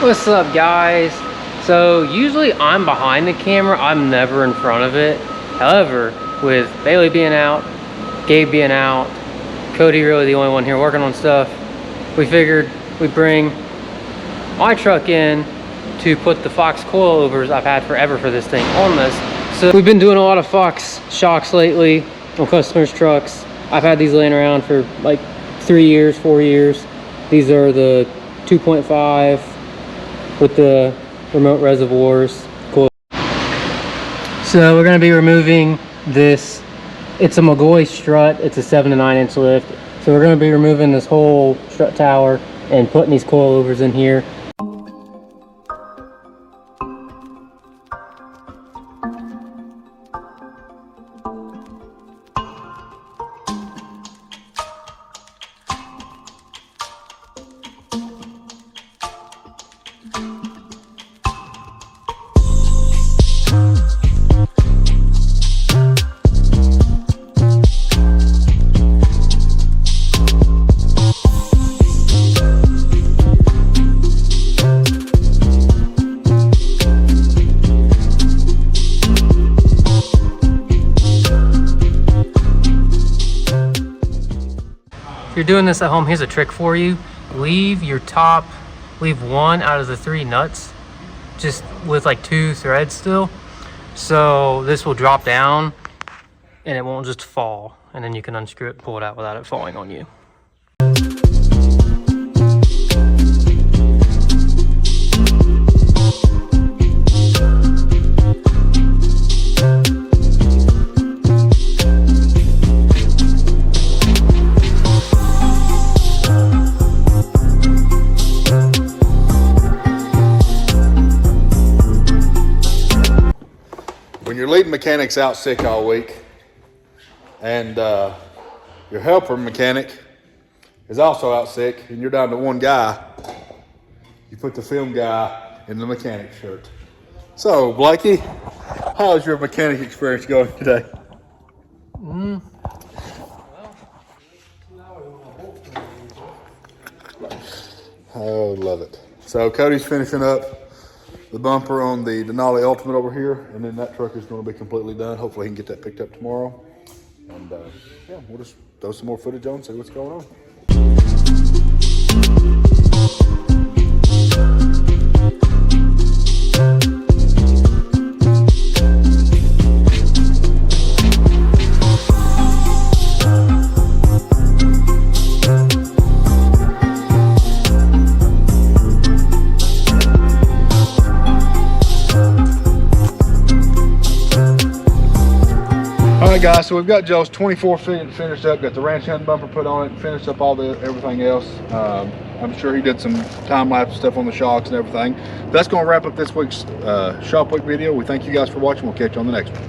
What's up, guys? So usually I'm behind the camera, I'm never in front of it. However, with Bailey being out, Gabe being out, Cody really the only one here working on stuff, we figured we'd bring my truck in to put the Fox coilovers I've had forever for this thing on this. So we've been doing a lot of Fox shocks lately on customers' trucks. I've had these laying around for like 3 years, 4 years. These are the 2.5 with the remote reservoirs. Cool. So we're going to be removing this. It's a McGoy strut. It's a 7 to 9 inch lift. So we're going to be removing this whole strut tower and putting these coilovers in here. If you're doing this at home, here's a trick for you. Leave one out of the 3 nuts just with like 2 threads still. So this will drop down and it won't just fall. And then you can unscrew it and pull it out without it falling on you. When your lead mechanic's out sick all week and your helper mechanic is also out sick and you're down to one guy, you put the film guy in the mechanic shirt. So, Blakey, how's your mechanic experience going today? Oh, love it. So Cody's finishing up the bumper on the Denali Ultimate over here, and then that truck is going to be completely done. Hopefully he can get that picked up tomorrow. And yeah, we'll just throw some more footage on, see what's going on. All right, guys, so we've got Joe's 24 feet finished up, got the ranch hand bumper put on it, finished up everything else. I'm sure he did some time-lapse stuff on the shocks and everything. That's going to wrap up this week's shop week video. We thank you guys for watching. We'll catch you on the next one.